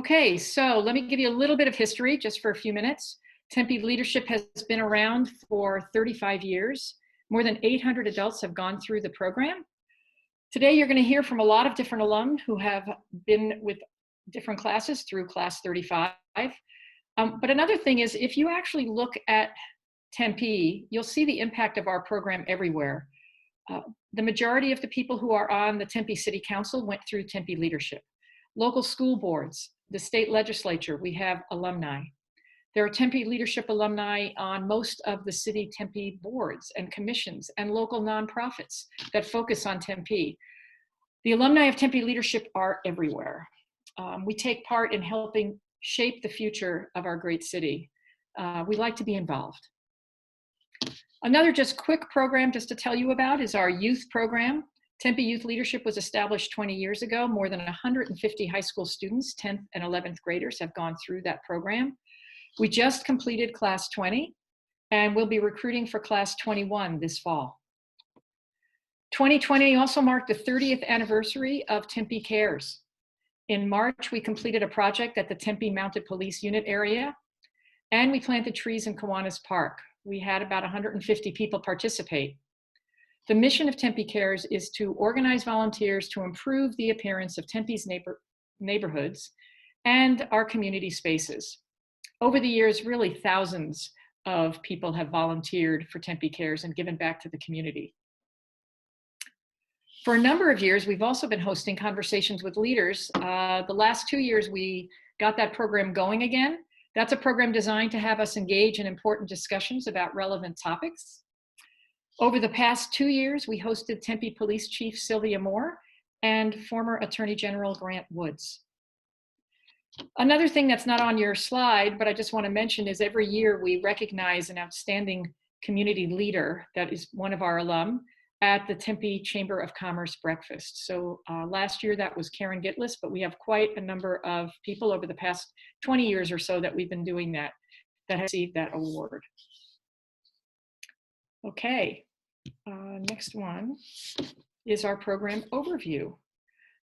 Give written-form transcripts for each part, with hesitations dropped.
Okay, so let me give you a little bit of history just for a few minutes. Tempe Leadership has been around for 35 years. More than 800 adults have gone through the program. Today, you're going to hear from a lot of different alum who have been with different classes through Class 35. But another thing is, if you actually look at Tempe, you'll see the impact of our program everywhere. The majority of the people who are on the Tempe City Council went through Tempe Leadership. Local school boards, the state legislature, we have alumni. There are Tempe Leadership alumni on most of the city Tempe boards and commissions and local nonprofits that focus on Tempe. The alumni of Tempe Leadership are everywhere. We take part in helping shape the future of our great city. We like to be involved. Another just quick program just to tell you about is our youth program. Tempe Youth Leadership was established 20 years ago. More than 150 high school students, 10th and 11th graders, have gone through that program. We just completed Class 20, and we'll be recruiting for Class 21 this fall. 2020 also marked the 30th anniversary of Tempe Cares. In March, we completed a project at the Tempe Mounted Police Unit area, and we planted trees in Kiwanis Park. We had about 150 people participate. The mission of Tempe Cares is to organize volunteers to improve the appearance of Tempe's neighborhoods and our community spaces. Over the years, really thousands of people have volunteered for Tempe Cares and given back to the community. For a number of years, we've also been hosting conversations with leaders. The last 2 years, we got that program going again. That's a program designed to have us engage in important discussions about relevant topics. Over the past 2 years, we hosted Tempe Police Chief Sylvia Moore and former Attorney General Grant Woods. Another thing that's not on your slide, but I just want to mention, is every year we recognize an outstanding community leader that is one of our alum at the Tempe Chamber of Commerce breakfast. So last year that was Karen Gitlis, but we have quite a number of people over the past 20 years or so that we've been doing that have received that award. Okay, next one is our program overview.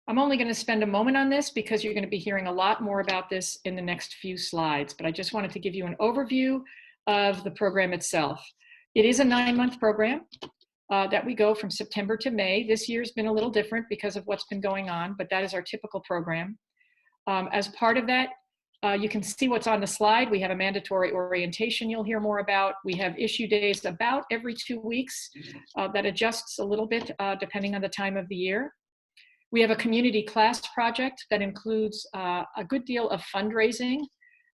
I'm only going to spend a moment on this because you're going to be hearing a lot more about this in the next few slides, but I just wanted to give you an overview of the program itself. It is a 9-month program that we go from September to May. This year's been a little different because of what's been going on, but that is our typical program. As part of that, you can see what's on the slide. We have a mandatory orientation you'll hear more about. We have issue days about every 2 weeks that adjusts a little bit depending on the time of the year. We have a community class project that includes a good deal of fundraising,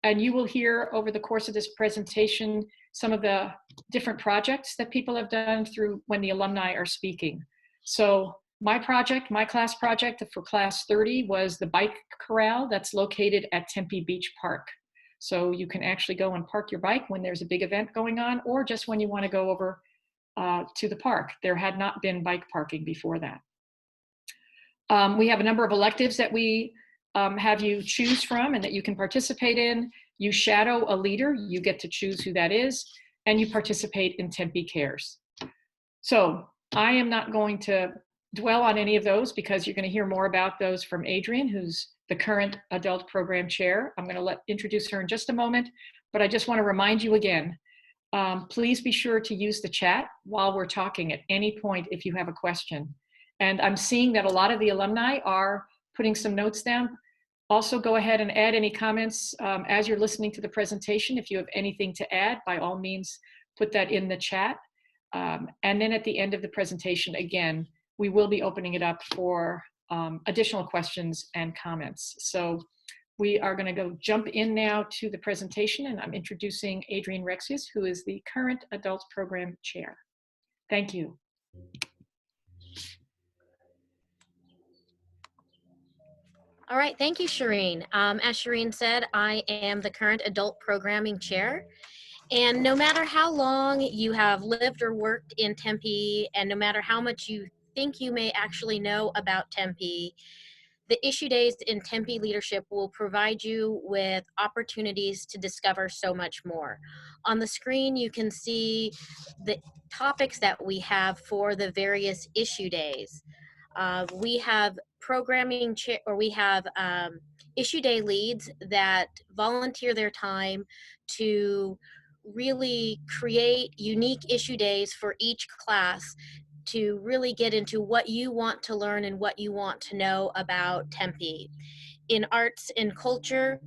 and you will hear over the course of this presentation some of the different projects that people have done through when the alumni are speaking. So my project, my class project for Class 30 was the bike corral that's located at Tempe Beach Park. So you can actually go and park your bike when there's a big event going on, or just when you want to go over to the park. There had not been bike parking before that. We have a number of electives that we have you choose from and that you can participate in. You shadow a leader, you get to choose who that is, and you participate in Tempe Cares. So I am not going to dwell on any of those because you're going to hear more about those from Adrienne, who's the current adult program chair. I'm going to introduce her in just a moment, but I just want to remind you again, please be sure to use the chat while we're talking at any point if you have a question. And I'm seeing that a lot of the alumni are putting some notes down. Also, go ahead and add any comments as you're listening to the presentation. If you have anything to add, by all means, put that in the chat. And then at the end of the presentation, again, we will be opening it up for additional questions and comments. So we are going to go jump in now to the presentation, and I'm introducing Adrienne Rexius, who is the current Adult Program Chair. Thank you. All right, thank you, Shireen. As Shireen said, I am the current Adult Programming Chair. And no matter how long you have lived or worked in Tempe, and no matter how much you think you may actually know about Tempe, the issue days in Tempe Leadership will provide you with opportunities to discover so much more. On the screen, you can see the topics that we have for the various issue days. We have we have issue day leads that volunteer their time to really create unique issue days for each class to really get into what you want to learn and what you want to know about Tempe. In arts and culture,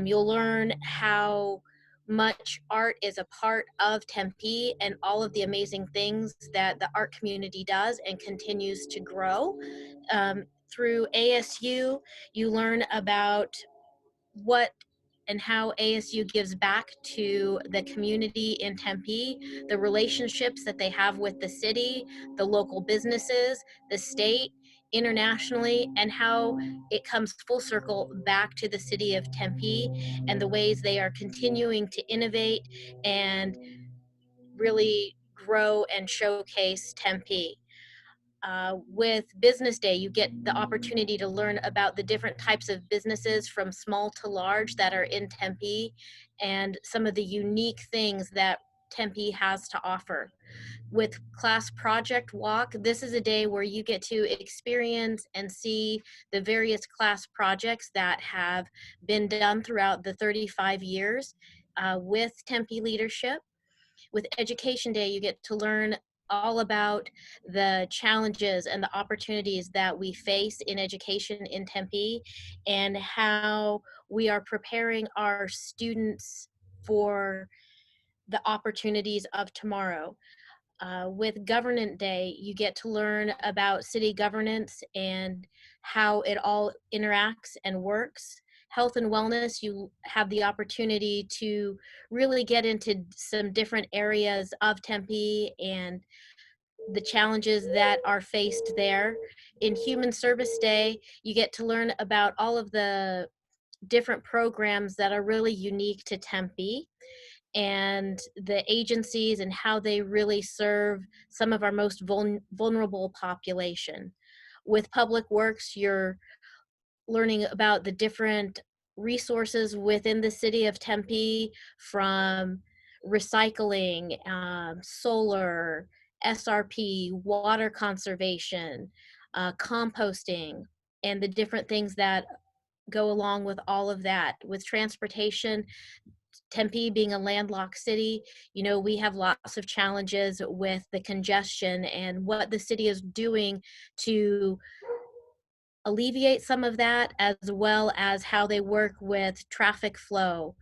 you'll learn how much art is a part of Tempe and all of the amazing things that the art community does and continues to grow. Through ASU, you learn about what and how ASU gives back to the community in Tempe, the relationships that they have with the city, the local businesses, the state, internationally, and how it comes full circle back to the city of Tempe and the ways they are continuing to innovate and really grow and showcase Tempe. With Business Day, you get the opportunity to learn about the different types of businesses from small to large that are in Tempe and some of the unique things that Tempe has to offer. With Class Project Walk, this is a day where you get to experience and see the various class projects that have been done throughout the 35 years with Tempe Leadership. With Education Day, you get to learn all about the challenges and the opportunities that we face in education in Tempe and how we are preparing our students for the opportunities of tomorrow. With Governance Day, you get to learn about city governance and how it all interacts and works. Health and wellness, you have the opportunity to really get into some different areas of Tempe and the challenges that are faced there. In Human Service Day, you get to learn about all of the different programs that are really unique to Tempe and the agencies and how they really serve some of our most vulnerable population. With Public Works, you're learning about the different resources within the city of Tempe, from recycling, solar, SRP, water conservation, composting, and the different things that go along with all of that. With transportation, Tempe being a landlocked city, you know, we have lots of challenges with the congestion and what the city is doing to alleviate some of that, as well as how they work with traffic flow.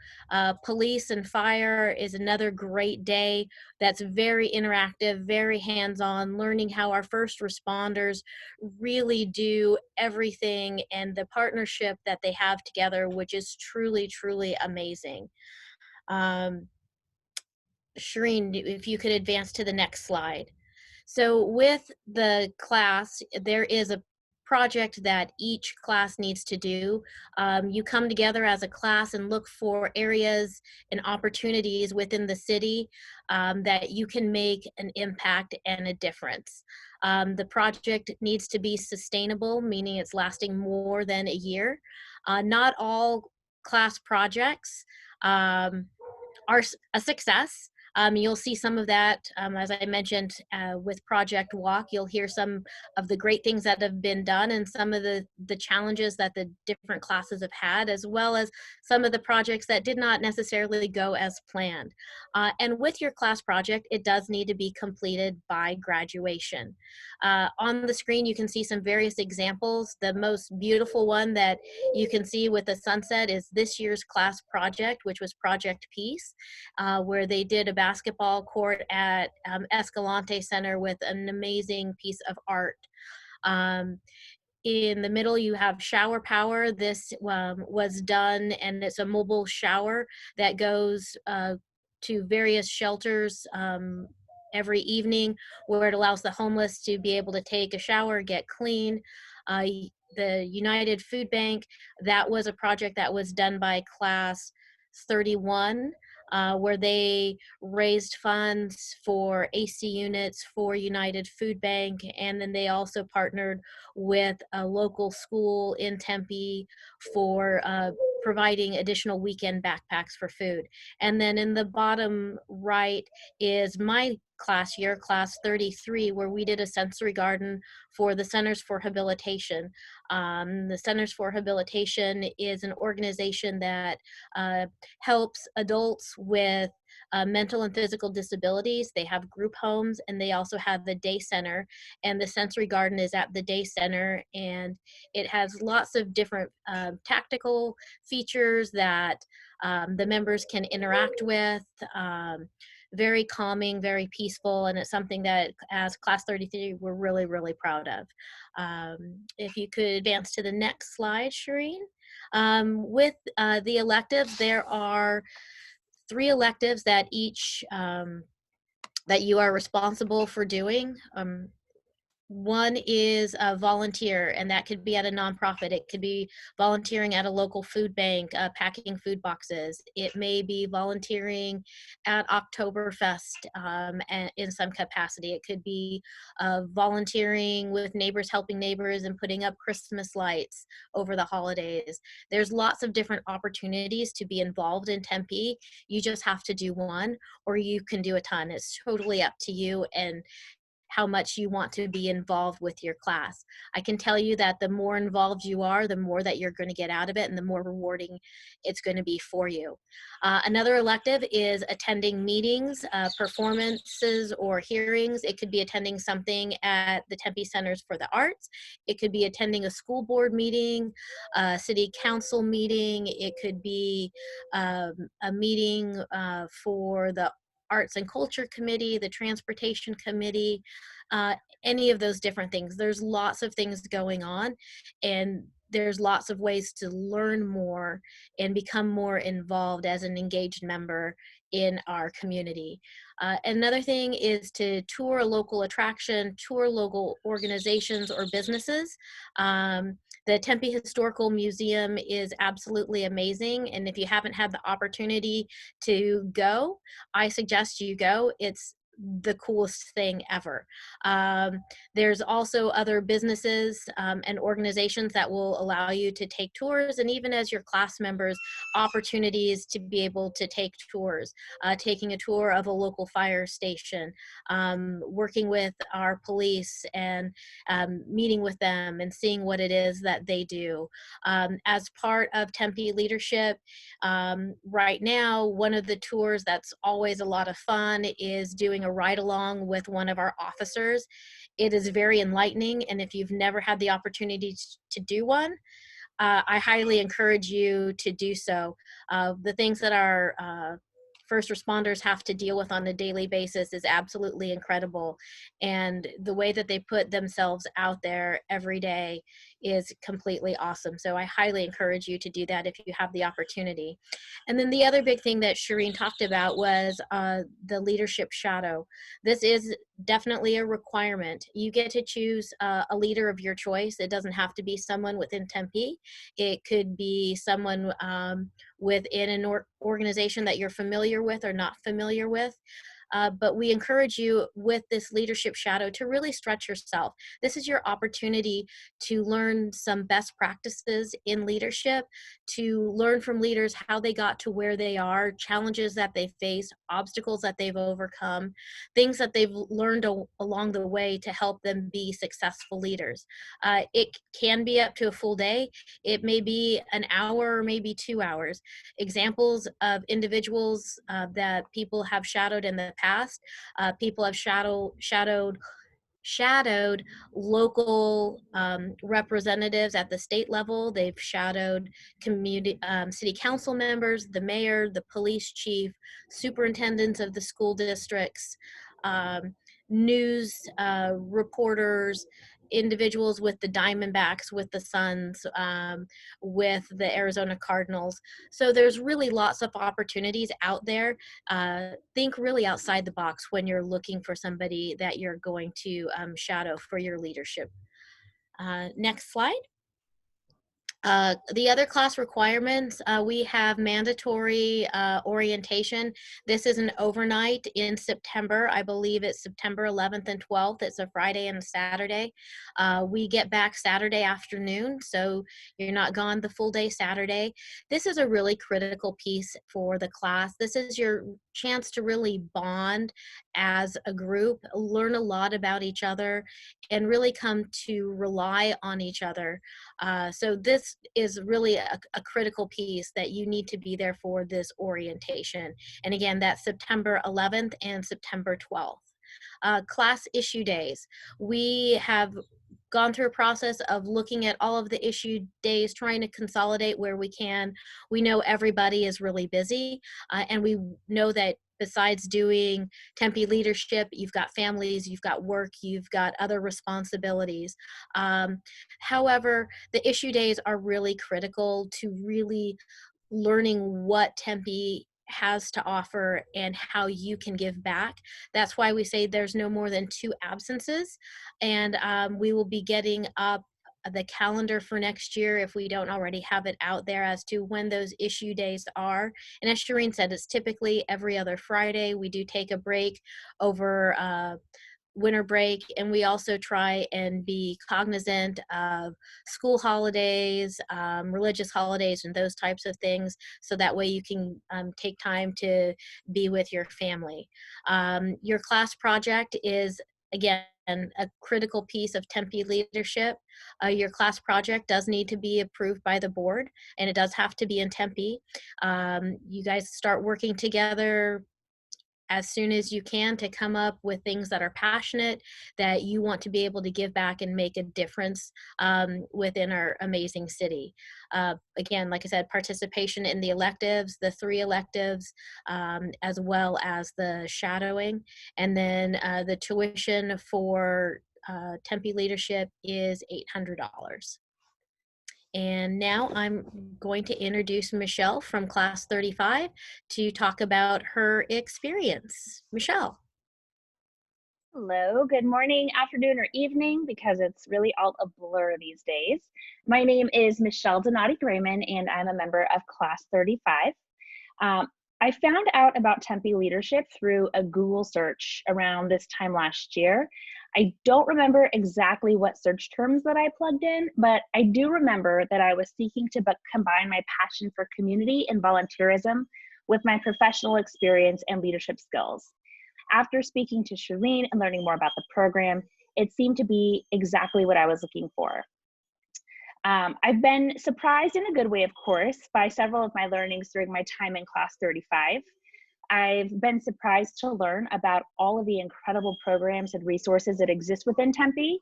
Police and fire is another great day that's very interactive, very hands-on, learning how our first responders really do everything and the partnership that they have together, which is truly, truly amazing. Um, Shireen, if you could advance to the next slide. So with the class, there is a project that each class needs to do. You come together as a class and look for areas and opportunities within the city that you can make an impact and a difference. The project needs to be sustainable, meaning it's lasting more than a year. Not all class projects are a success. You'll see some of that, as I mentioned, with Project Walk. You'll hear some of the great things that have been done and some of the challenges that the different classes have had, as well as some of the projects that did not necessarily go as planned. And with your class project, it does need to be completed by graduation. On the screen, you can see some various examples. The most beautiful one that you can see with the sunset is this year's class project, which was Project Peace, where they did a basketball court at Escalante Center with an amazing piece of art. In the middle, you have shower power. This was done, and it's a mobile shower that goes to various shelters every evening, where it allows the homeless to be able to take a shower, get clean. The United Food Bank, that was a project that was done by Class 31, where they raised funds for AC units for United Food Bank, and then they also partnered with a local school in Tempe for providing additional weekend backpacks for food. And then in the bottom right is my class year, Class 33, where we did a sensory garden for the Centers for Habilitation. The Centers for Habilitation is an organization that helps adults with mental and physical disabilities. They have group homes, and they also have the day center, and the sensory garden is at the day center, and it has lots of different tactical features that the members can interact with. Very calming, very peaceful, and it's something that as Class 33 we're really, really proud of. If you could advance to the next slide, Shireen. With the electives, there are 3 electives that each that you are responsible for doing. One is a volunteer, and that could be at a nonprofit. It could be volunteering at a local food bank, packing food boxes. It may be volunteering at Oktoberfest in some capacity. It could be volunteering with neighbors, helping neighbors, and putting up Christmas lights over the holidays. There's lots of different opportunities to be involved in Tempe. You just have to do one, or you can do a ton. It's totally up to you and how much you want to be involved with your class. I can tell you that the more involved you are, the more that you're going to get out of it and the more rewarding it's going to be for you. Another elective is attending meetings, performances, or hearings. It could be attending something at the Tempe Centers for the Arts. It could be attending a school board meeting, a city council meeting. It could be a meeting for the Arts and Culture Committee, the Transportation Committee, any of those different things. There's lots of things going on, and there's lots of ways to learn more and become more involved as an engaged member in our community. Another thing is to tour a local attraction, tour local organizations or businesses. The Tempe Historical Museum is absolutely amazing, and if you haven't had the opportunity to go, I suggest you go. It's the coolest thing ever. There's also other businesses and organizations that will allow you to take tours, and even as your class members, opportunities to be able to take tours, taking a tour of a local fire station, working with our police and meeting with them and seeing what it is that they do. As part of Tempe Leadership, right now, one of the tours that's always a lot of fun is doing a ride along with one of our officers. It is very enlightening, and if you've never had the opportunity to do one, I highly encourage you to do so. The things that our first responders have to deal with on a daily basis is absolutely incredible, and the way that they put themselves out there every day is completely awesome. So I highly encourage you to do that if you have the opportunity. And then the other big thing that Shireen talked about was the leadership shadow. This is definitely a requirement. You get to choose a leader of your choice. It doesn't have to be someone within Tempe. It could be someone within an organization that you're familiar with or not familiar with. But we encourage you with this leadership shadow to really stretch yourself. This is your opportunity to learn some best practices in leadership, to learn from leaders how they got to where they are, challenges that they face, obstacles that they've overcome, things that they've learned along the way to help them be successful leaders. It can be up to a full day. It may be an hour or maybe 2 hours. Examples of individuals that people have shadowed in the past. People have shadowed local representatives at the state level. They've shadowed community city council members, the mayor, the police chief, superintendents of the school districts, news reporters, individuals with the Diamondbacks, with the Suns, with the Arizona Cardinals. So there's really lots of opportunities out there. Think really outside the box when you're looking for somebody that you're going to shadow for your leadership. Next slide. The other class requirements, we have mandatory orientation. This is an overnight in September. I believe it's September 11th and 12th. It's a Friday and a Saturday. We get back Saturday afternoon, so you're not gone the full day Saturday. This is a really critical piece for the class. This is your chance to really bond as a group, learn a lot about each other, and really come to rely on each other. So this is really a critical piece that you need to be there for this orientation. And again, that's September 11th and September 12th. Class issue days. We have gone through a process of looking at all of the issue days, trying to consolidate where we can. We know everybody is really busy, and we know that besides doing Tempe leadership, you've got families, you've got work, you've got other responsibilities. However, the issue days are really critical to really learning what Tempe has to offer and how you can give back. That's why we say there's no more than 2 absences. And we will be getting up the calendar for next year if we don't already have it out there as to when those issue days are. And as Shireen said, it's typically every other Friday. We do take a break over winter break, and we also try and be cognizant of school holidays, religious holidays, and those types of things, so that way you can take time to be with your family. Your class project is, again, a critical piece of Tempe leadership. Your class project does need to be approved by the board, and it does have to be in Tempe. You guys start working together as soon as you can to come up with things that are passionate, that you want to be able to give back and make a difference within our amazing city. Again, like I said, participation in the electives, the 3 electives, as well as the shadowing. And then the tuition for Tempe leadership is $800. And now I'm going to introduce Michelle from Class 35 to talk about her experience. Michelle. Hello, good morning, afternoon, or evening, because it's really all a blur these days. My name is Michelle Donati Grayman, and I'm a member of Class 35. I found out about Tempe leadership through a Google search around this time last year. I don't remember exactly what search terms that I plugged in, but I do remember that I was seeking to combine my passion for community and volunteerism with my professional experience and leadership skills. After speaking to Shireen and learning more about the program, it seemed to be exactly what I was looking for. I've been surprised in a good way, of course, by several of my learnings during my time in Class 35. I've been surprised to learn about all of the incredible programs and resources that exist within Tempe.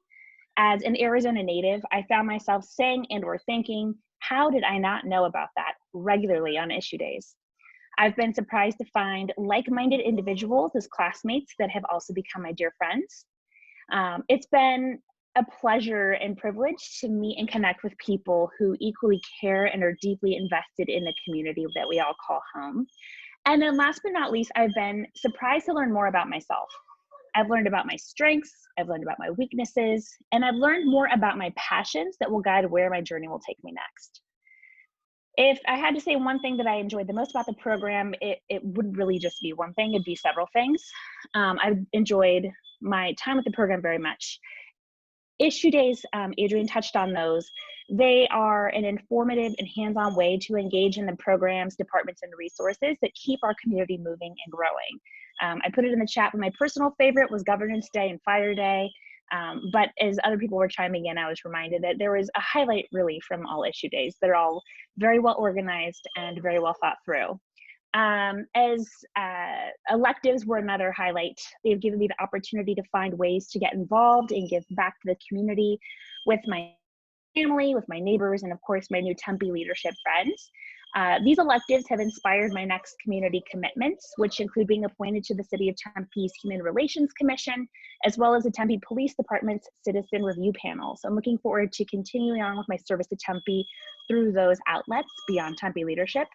As an Arizona native, I found myself saying and or thinking, how did I not know about that regularly on issue days? I've been surprised to find like-minded individuals as classmates that have also become my dear friends. It's been a pleasure and privilege to meet and connect with people who equally care and are deeply invested in the community that we all call home. And then last but not least, I've been surprised to learn more about myself. I've learned about my strengths, I've learned about my weaknesses, and I've learned more about my passions that will guide where my journey will take me next. If I had to say one thing that I enjoyed the most about the program, it wouldn't really just be one thing, it'd be several things. I've enjoyed my time with the program very much. Issue days, Adrian touched on those. They are an informative and hands-on way to engage in the programs, departments, and resources that keep our community moving and growing. I put it in the chat, but my personal favorite was Governance Day and Fire Day. But as other people were chiming in, I was reminded that there was a highlight really from all issue days. They're all very well organized and very well thought through. Electives were another highlight. They've given me the opportunity to find ways to get involved and give back to the community with my family, with my neighbors, and of course my new Tempe leadership friends. These electives have inspired my next community commitments, which include being appointed to the City of Tempe's Human Relations Commission, as well as the Tempe Police Department's Citizen Review Panel. So I'm looking forward to continuing on with my service to Tempe through those outlets beyond Tempe leadership.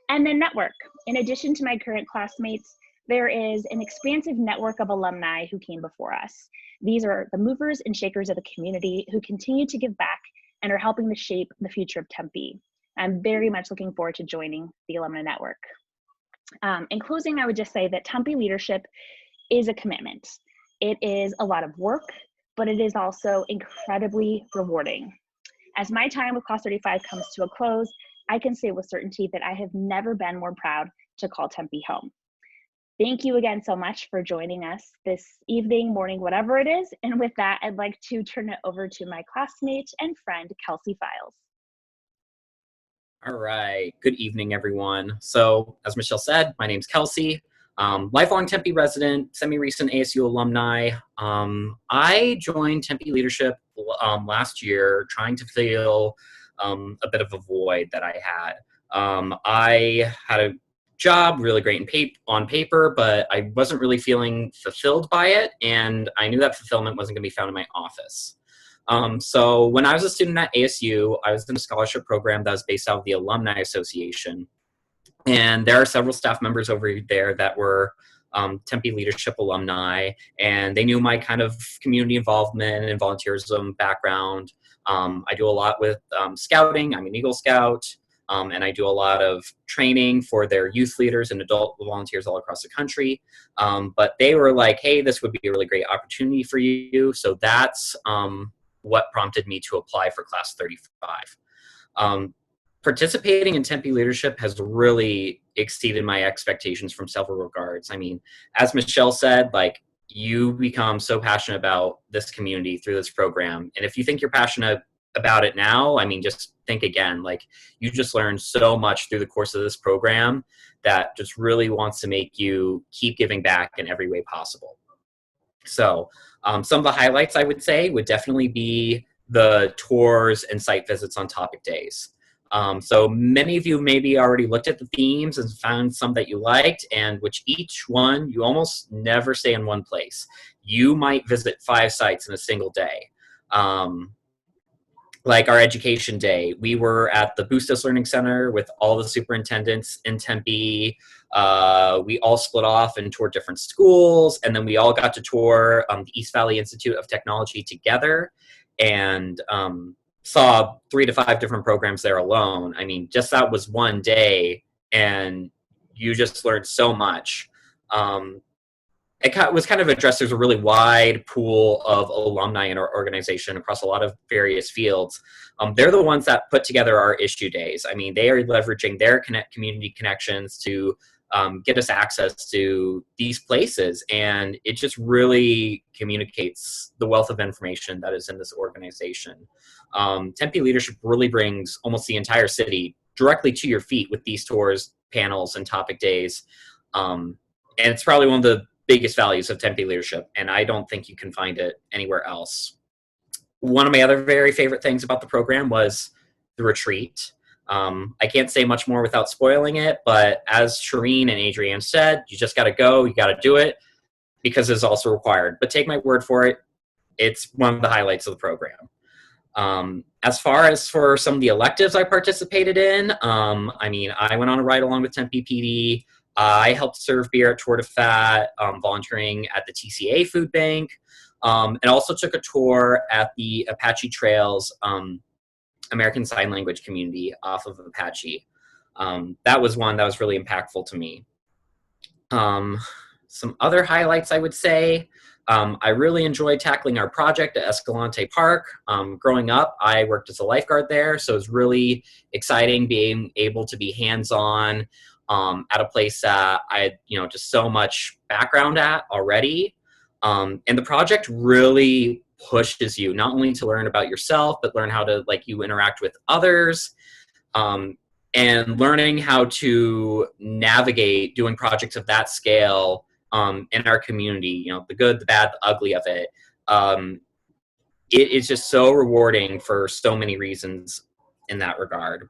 And then network. In addition to my current classmates, there is an expansive network of alumni who came before us. These are the movers and shakers of the community who continue to give back and are helping to shape the future of Tempe. I'm very much looking forward to joining the alumni network. In closing, I would just say that Tempe leadership is a commitment. It is a lot of work, but it is also incredibly rewarding. As my time with Class 35 comes to a close, I can say with certainty that I have never been more proud to call Tempe home. Thank you again so much for joining us this evening, morning, whatever it is. And with that, I'd like to turn it over to my classmate and friend, Kelsey Files. All right. Good evening, everyone. So, as Michelle said, my name's Kelsey. Lifelong Tempe resident, semi-recent ASU alumni. I joined Tempe Leadership last year, trying to fill a bit of a void that I had. I had a job, really great on paper, but I wasn't really feeling fulfilled by it, and I knew that fulfillment wasn't going to be found in my office. So when I was a student at ASU, I was in a scholarship program that was based out of the Alumni Association. And there are several staff members over there that were Tempe Leadership alumni, and they knew my kind of community involvement and volunteerism background. I do a lot with scouting. I'm an Eagle Scout, and I do a lot of training for their youth leaders and adult volunteers all across the country. But they were like, hey, this would be a really great opportunity for you. So that's what prompted me to apply for Class 35. Participating in Tempe Leadership has really exceeded my expectations from several regards. I mean, as Michelle said, like, you become so passionate about this community through this program. And if you think you're passionate about it now, I mean, just think again. Like, you just learned so much through the course of this program that just really wants to make you keep giving back in every way possible. So some of the highlights I would say would definitely be the tours and site visits on topic days. So many of you maybe already looked at the themes and found some that you liked, and which each one you almost never stay in one place. You might visit 5 sites in a single day. Like our education day, we were at the Bustos Learning Center with all the superintendents in Tempe. We all split off and toured different schools, and then we all got to tour the East Valley Institute of Technology together, and saw 3 to 5 different programs there alone. I mean, just that was one day, and you just learned so much. It was kind of addressed. There's a really wide pool of alumni in our organization across a lot of various fields. They're the ones that put together our issue days. I mean, they are leveraging their community connections to get us access to these places, and it just really communicates the wealth of information that is in this organization. Tempe Leadership really brings almost the entire city directly to your feet with these tours, panels, and topic days. And it's probably one of the biggest values of Tempe Leadership, and I don't think you can find it anywhere else. One of my other very favorite things about the program was the retreat. I can't say much more without spoiling it, but as Shireen and Adrienne said, you just got to go, you got to do it, because it's also required. But take my word for it, it's one of the highlights of the program. As far as for some of the electives I participated in, I mean, I went on a ride along with Tempe PD. I helped serve beer at Tour de Fat, volunteering at the TCA Food Bank, and also took a tour at the Apache Trails American Sign Language community off of Apache. That was one that was really impactful to me. Some other highlights I would say, I really enjoyed tackling our project at Escalante Park. Growing up, I worked as a lifeguard there, so it was really exciting being able to be hands-on at a place that I had, just so much background at already. And the project really pushes you not only to learn about yourself, but learn how to you interact with others, and learning how to navigate doing projects of that scale in our community, the good, the bad, the ugly of it. It is just so rewarding for so many reasons in that regard.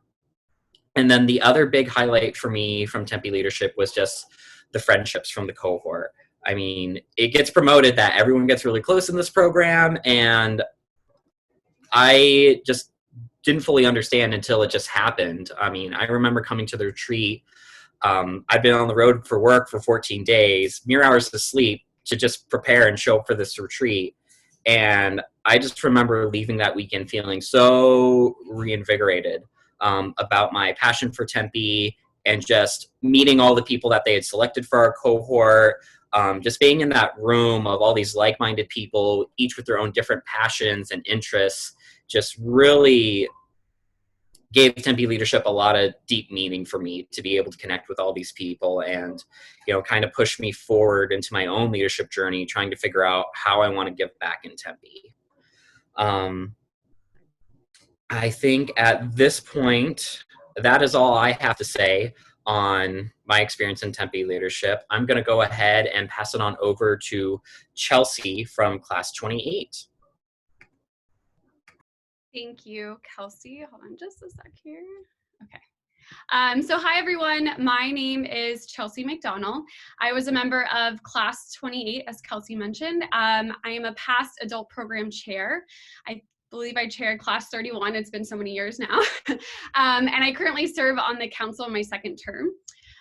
And then the other big highlight for me from Tempe Leadership was just the friendships from the cohort. I mean, it gets promoted that everyone gets really close in this program, and I just didn't fully understand until it just happened. I mean, I remember coming to the retreat. I've been on the road for work for 14 days, mere hours of sleep to just prepare and show up for this retreat. And I just remember leaving that weekend feeling so reinvigorated about my passion for Tempe, and just meeting all the people that they had selected for our cohort, just being in that room of all these like-minded people, each with their own different passions and interests, just really gave Tempe Leadership a lot of deep meaning for me to be able to connect with all these people and, kind of push me forward into my own leadership journey, trying to figure out how I want to give back in Tempe. I think at this point, that is all I have to say on my experience in Tempe Leadership. I'm going to go ahead and pass it on over to Chelsea from Class 28. Thank you, Kelsey. Hold on just a sec here. Okay. So hi, everyone. My name is Chelsea McDonald. I was a member of Class 28, as Kelsey mentioned. I am a past adult program chair. I believe I chaired Class 31. It's been so many years now. And I currently serve on the council in my second term.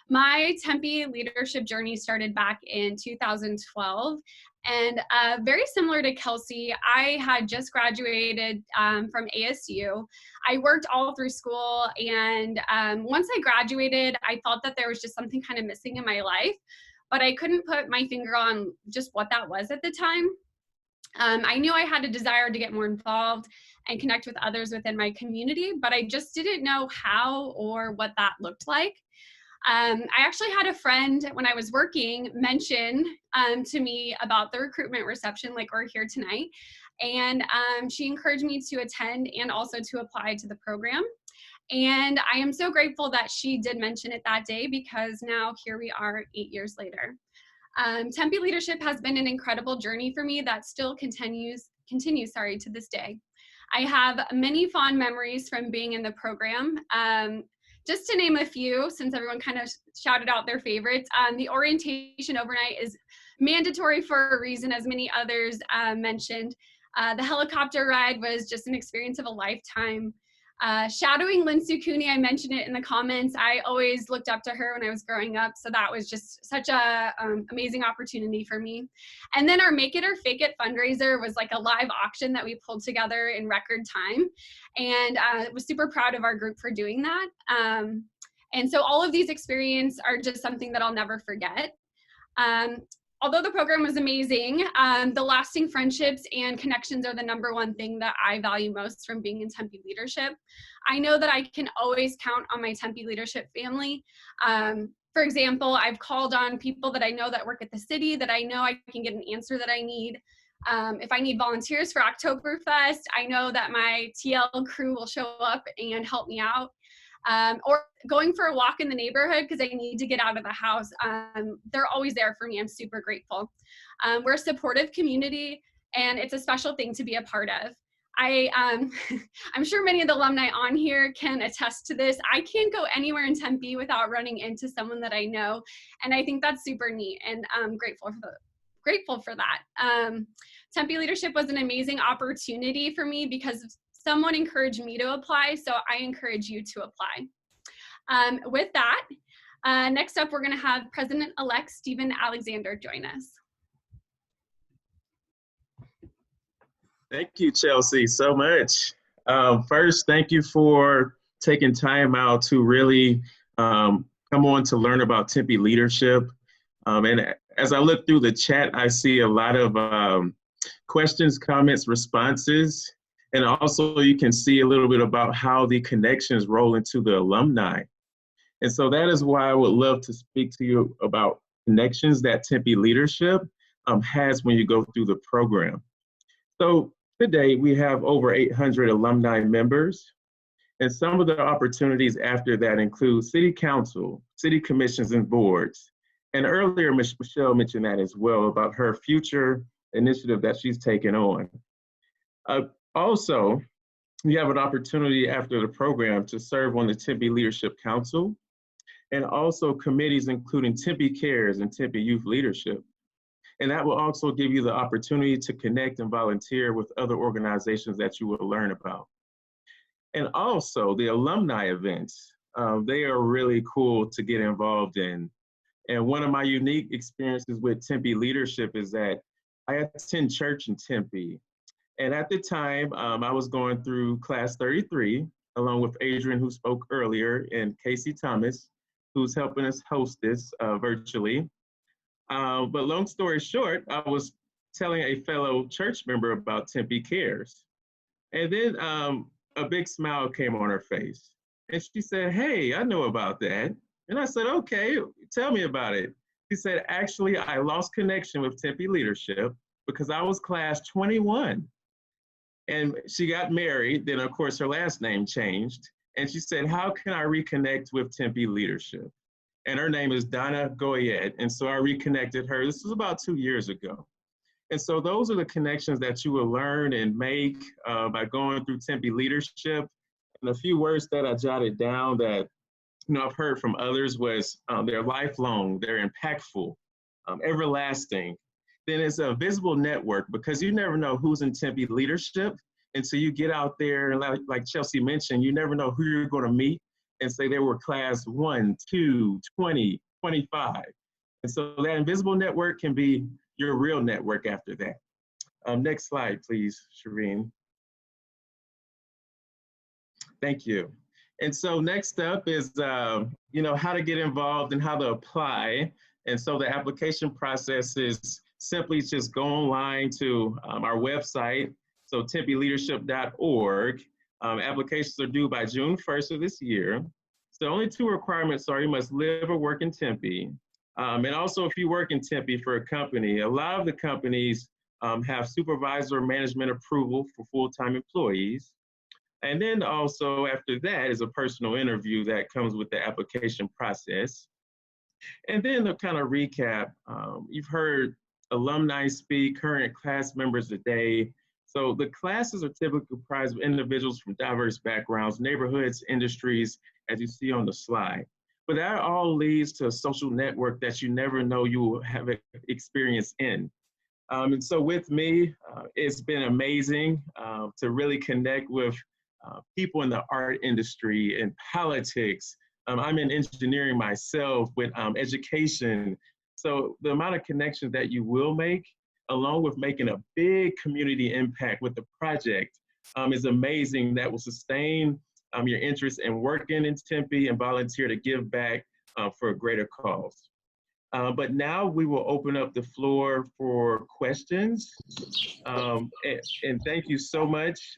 My Tempe leadership journey started back in 2012. And very similar to Kelsey, I had just graduated from ASU. I worked all through school, and once I graduated, I thought that there was just something kind of missing in my life, but I couldn't put my finger on just what that was at the time. I knew I had a desire to get more involved and connect with others within my community, but I just didn't know how or what that looked like. I actually had a friend when I was working mention to me about the recruitment reception like we're here tonight. And she encouraged me to attend and also to apply to the program. And I am so grateful that she did mention it that day, because now here we are 8 years later. Tempe Leadership has been an incredible journey for me that still continues to this day. I have many fond memories from being in the program. Just to name a few, since everyone kind of shouted out their favorites, the orientation overnight is mandatory for a reason, as many others mentioned. The helicopter ride was just an experience of a lifetime. Shadowing Lynn Sukuni, I mentioned it in the comments. I always looked up to her when I was growing up, so that was just such a amazing opportunity for me. And then our Make It or Fake It fundraiser was like a live auction that we pulled together in record time, and I was super proud of our group for doing that. And so all of these experiences are just something that I'll never forget. Although the program was amazing, the lasting friendships and connections are the #1 thing that I value most from being in Tempe Leadership. I know that I can always count on my Tempe Leadership family. For example, I've called on people that I know that work at the city that I know I can get an answer that I need. If I need volunteers for Oktoberfest, I know that my TL crew will show up and help me out. Or going for a walk in the neighborhood because I need to get out of the house. They're always there for me. I'm super grateful. We're a supportive community, and it's a special thing to be a part of. I'm sure many of the alumni on here can attest to this. I can't go anywhere in Tempe without running into someone that I know, and I think that's super neat, and I'm grateful for that. Tempe Leadership was an amazing opportunity for me because someone encouraged me to apply, so I encourage you to apply. With that, next up, we're going to have President-elect Stephen Alexander join us. Thank you, Chelsea, so much. First, thank you for taking time out to really come on to learn about Tempe Leadership. And as I look through the chat, I see a lot of questions, comments, responses. And also you can see a little bit about how the connections roll into the alumni. And so that is why I would love to speak to you about connections that Tempe Leadership has when you go through the program. So today we have over 800 alumni members. And some of the opportunities after that include city council, city commissions and boards. And earlier, Michelle mentioned that as well about her future initiative that she's taken on. Also, you have an opportunity after the program to serve on the Tempe Leadership Council and also committees including Tempe Cares and Tempe Youth Leadership. And that will also give you the opportunity to connect and volunteer with other organizations that you will learn about. And also the alumni events, they are really cool to get involved in. And one of my unique experiences with Tempe Leadership is that I attend church in Tempe. And at the time, I was going through Class 33, along with Adrian, who spoke earlier, and Casey Thomas, who's helping us host this virtually. But long story short, I was telling a fellow church member about Tempe Cares. And then a big smile came on her face. And she said, "Hey, I know about that." And I said, "Okay, tell me about it." She said, "Actually, I lost connection with Tempe Leadership because I was class 21. And she got married. Then, of course, her last name changed. And she said, how can I reconnect with Tempe Leadership?" And her name is Donna Goyette. And so I reconnected her. This was about 2 years ago. And so those are the connections that you will learn and make by going through Tempe Leadership. And a few words that I jotted down that I've heard from others was they're lifelong, they're impactful, everlasting. Then it's a visible network because you never know who's in Tempe Leadership. And so you get out there, and like Chelsea mentioned, you never know who you're going to meet and say they were class 1, 2, 20, 25. And so that invisible network can be your real network after that. Next slide, please, Shireen. Thank you. And so next up is, how to get involved and how to apply. And so the application process is simply just go online to our website, so tempeleadership.org. Applications are due by June 1st of this year. So only 2 requirements are you must live or work in Tempe. And also if you work in Tempe for a company, a lot of the companies have supervisor management approval for full-time employees. And then also after that is a personal interview that comes with the application process. And then to kind of recap, you've heard alumni speak, current class members today. So the classes are typically comprised of individuals from diverse backgrounds, neighborhoods, industries, as you see on the slide. But that all leads to a social network that you never know you will have experience in. And so with me, it's been amazing to really connect with people in the art industry and politics. I'm in engineering myself with education. So the amount of connections that you will make, along with making a big community impact with the project, is amazing. That will sustain your interest in working in Tempe and volunteer to give back for a greater cause. But now we will open up the floor for questions. And thank you so much.